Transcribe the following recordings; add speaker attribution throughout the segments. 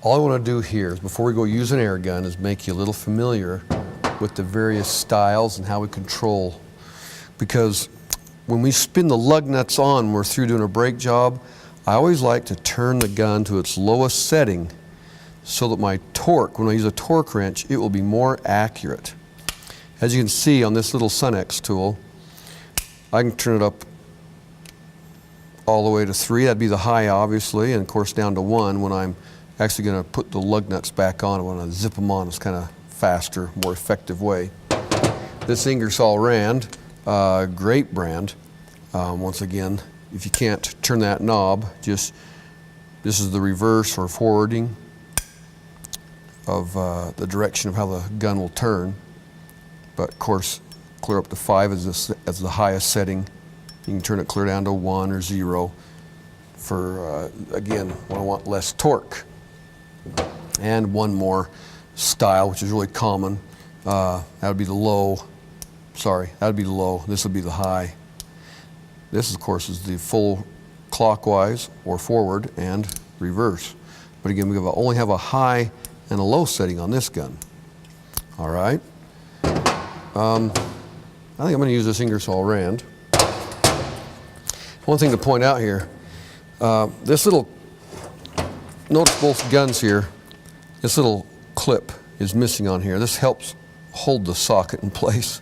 Speaker 1: All I want to do here is, before we go use an air gun, is make you a little familiar with the various styles and how we control. Because when we spin the lug nuts on when we're through doing a brake job, I always like to turn the gun to its lowest setting so that my torque, when I use a torque wrench, it will be more accurate. As you can see on this little Sunex tool, I can turn it up all the way to 3. That'd be the high, obviously, and of course down to 1 when I'm actually going to put the lug nuts back on. When I zip them on, it's kind of faster, more effective way. This Ingersoll Rand, great brand. Once again, if you can't turn that knob, this is the reverse or forwarding of the direction of how the gun will turn. But of course, clear up to 5 as the highest setting. You can turn it clear down to 1 or 0 for, again, when I want less torque. And one more style, which is really common. That would be the low. Sorry, that would be the low. This would be the high. This, of course, is the full clockwise or forward and reverse. But again, we only have a high and a low setting on this gun. All right. I think I'm going to use this Ingersoll Rand. One thing to point out here, this little, notice both guns here, this little clip is missing on here. This helps hold the socket in place.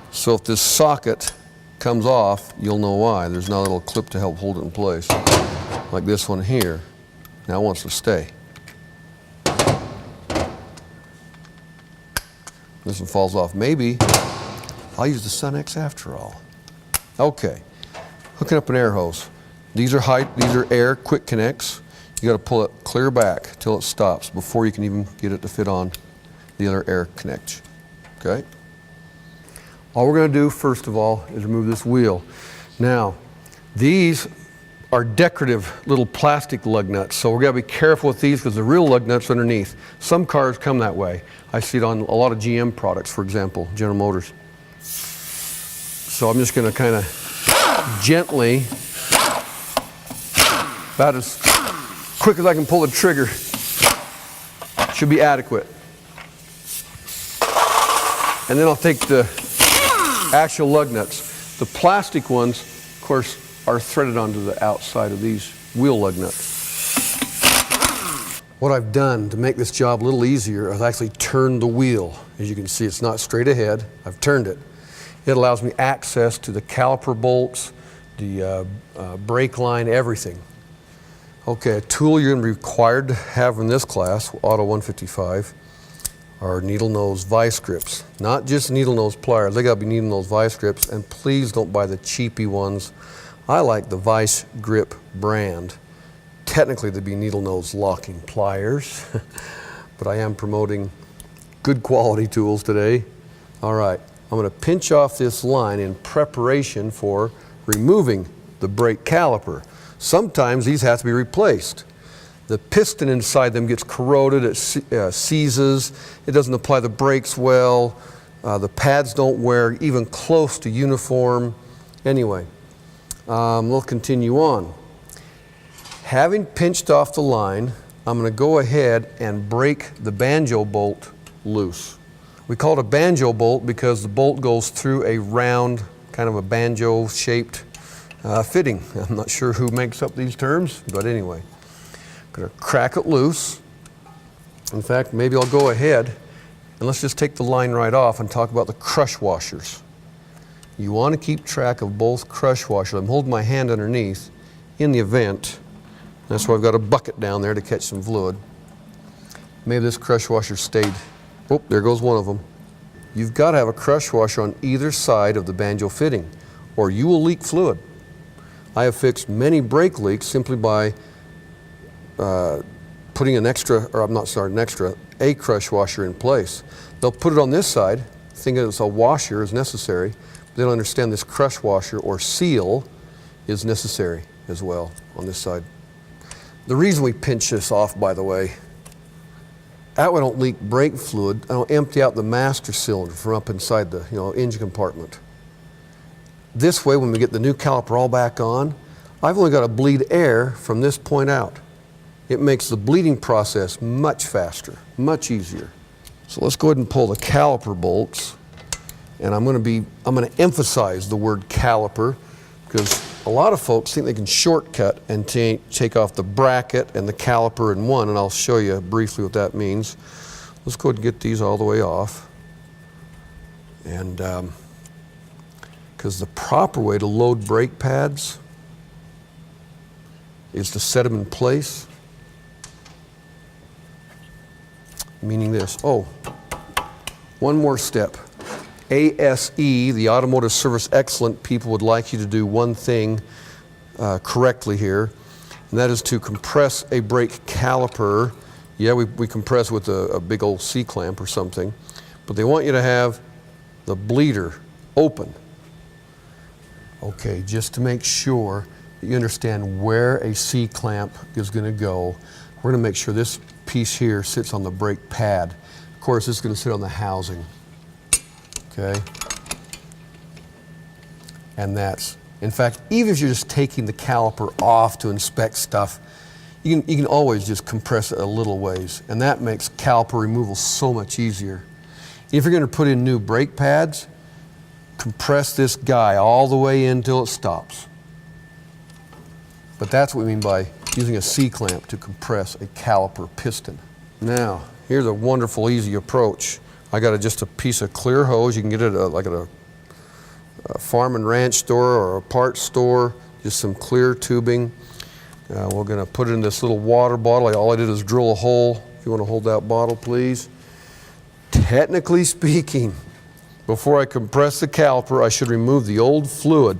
Speaker 1: So if this socket comes off, you'll know why. There's not a little clip to help hold it in place. Like this one here, now wants to stay. This one falls off. Maybe I'll use the Sunex after all. Okay, hooking up an air hose. These are air quick connects. You got to pull it clear back till it stops before you can even get it to fit on the other air connect. Okay. All we're going to do first of all is remove this wheel. Now, these are decorative little plastic lug nuts, so we're going to be careful with these because the real lug nuts are underneath. Some cars come that way. I see it on a lot of GM products, for example, General Motors. So I'm just going to kind of gently, about as quick as I can pull the trigger, should be adequate. And then I'll take the actual lug nuts. The plastic ones, of course, are threaded onto the outside of these wheel lug nuts. What I've done to make this job a little easier, I've actually turned the wheel. As you can see, it's not straight ahead. I've turned it. It allows me access to the caliper bolts, the brake line, everything. Okay, a tool you're going to be required to have in this class, AUTO155, are needle nose vice grips. Not just needle nose pliers, they got to be needle nose vice grips, and please don't buy the cheapy ones. I like the Vice Grip brand. Technically they'd be needle nose locking pliers, but I am promoting good quality tools today. All right, I'm going to pinch off this line in preparation for removing the brake caliper. Sometimes these have to be replaced. The piston inside them gets corroded, it seizes, it doesn't apply the brakes well, the pads don't wear even close to uniform. Anyway, we'll continue on. Having pinched off the line, I'm going to go ahead and break the banjo bolt loose. We call it a banjo bolt because the bolt goes through a round, kind of a banjo-shaped fitting. I'm not sure who makes up these terms, but anyway. I'm going to crack it loose. In fact, maybe I'll go ahead and let's just take the line right off and talk about the crush washers. You want to keep track of both crush washers. I'm holding my hand underneath in the event. That's why I've got a bucket down there to catch some fluid. Maybe this crush washer stayed. Oh, there goes one of them. You've got to have a crush washer on either side of the banjo fitting, or you will leak fluid. I have fixed many brake leaks simply by putting a crush washer in place. They'll put it on this side, thinking it's a washer is necessary. They don't understand this crush washer or seal is necessary as well on this side. The reason we pinch this off, by the way, that way I don't leak brake fluid. I don't empty out the master cylinder from up inside the engine compartment. This way, when we get the new caliper all back on, I've only got to bleed air from this point out. it makes the bleeding process much faster, much easier. So let's go ahead and pull the caliper bolts. And I'm going to emphasize the word caliper, because a lot of folks think they can shortcut and take off the bracket and the caliper in one, and I'll show you briefly what that means. Let's go ahead and get these all the way off. And because the proper way to load brake pads is to set them in place. Meaning this. Oh, one more step. ASE, the Automotive Service Excellent people, would like you to do one thing correctly here, and that is to compress a brake caliper. Yeah, we compress with a big old C-clamp or something, but they want you to have the bleeder open. Okay, just to make sure that you understand where a C-clamp is going to go, we're going to make sure this piece here sits on the brake pad. Of course, this is going to sit on the housing. Okay, and that's, in fact, even if you're just taking the caliper off to inspect stuff, you can always just compress it a little ways, and that makes caliper removal so much easier. If you're going to put in new brake pads, compress this guy all the way in until it stops. But that's what we mean by using a C-clamp to compress a caliper piston. Now, here's a wonderful, easy approach. I got just a piece of clear hose. You can get it like at a farm and ranch store or a parts store, just some clear tubing. We're going to put it in this little water bottle. All I did is drill a hole. If you want to hold that bottle, please. Technically speaking, before I compress the caliper, I should remove the old fluid.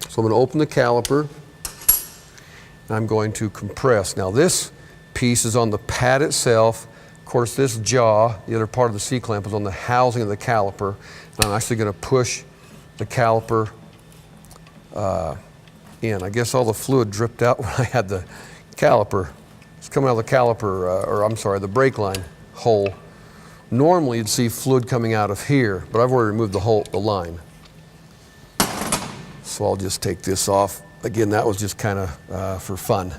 Speaker 1: So I'm going to open the caliper, and I'm going to compress. Now this piece is on the pad itself. Of course, this jaw, the other part of the C-clamp, is on the housing of the caliper. And I'm actually going to push the caliper in. I guess all the fluid dripped out when I had the caliper. It's coming out of the caliper, or I'm sorry, the brake line hole. Normally you'd see fluid coming out of here, but I've already removed the line. So I'll just take this off. Again, that was just kind of for fun.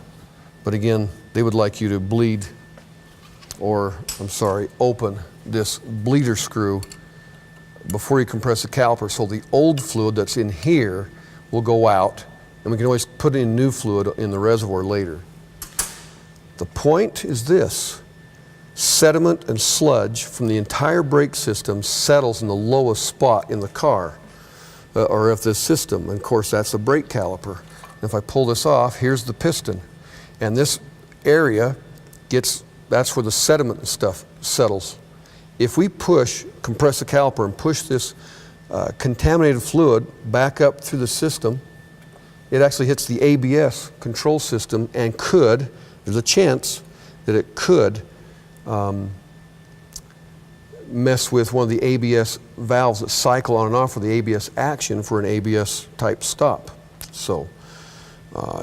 Speaker 1: But again, they would like you to bleed, or I'm sorry, open this bleeder screw before you compress the caliper, so the old fluid that's in here will go out, and we can always put in new fluid in the reservoir later. The point is this: sediment and sludge from the entire brake system settles in the lowest spot in the car, or of this system, and of course that's the brake caliper. And if I pull this off, here's the piston, and this area that's where the sediment and stuff settles. If we compress the caliper and push this contaminated fluid back up through the system, it actually hits the ABS control system and there's a chance that it could mess with one of the ABS valves that cycle on and off for the ABS action for an ABS type stop. So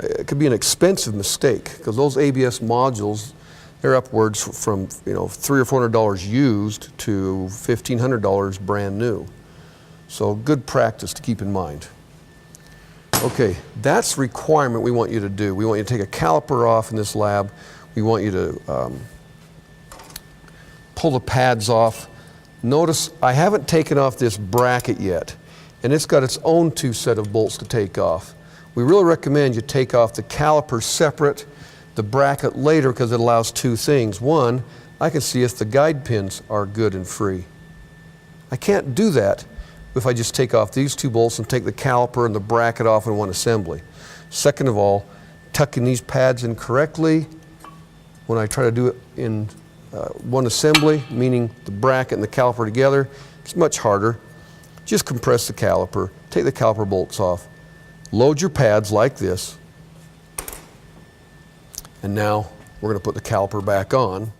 Speaker 1: it could be an expensive mistake, because those ABS modules, they're upwards from $300 or $400 used to $1,500 brand new. So good practice to keep in mind. Okay, that's the requirement we want you to do. We want you to take a caliper off in this lab. We want you to pull the pads off. Notice I haven't taken off this bracket yet, and it's got its own two set of bolts to take off. We really recommend you take off the caliper separate, the bracket later, because it allows two things. One, I can see if the guide pins are good and free. I can't do that if I just take off these two bolts and take the caliper and the bracket off in one assembly. Second of all, tucking these pads in correctly, when I try to do it in one assembly, meaning the bracket and the caliper together, it's much harder. Just compress the caliper, take the caliper bolts off, load your pads like this, and now we're going to put the caliper back on.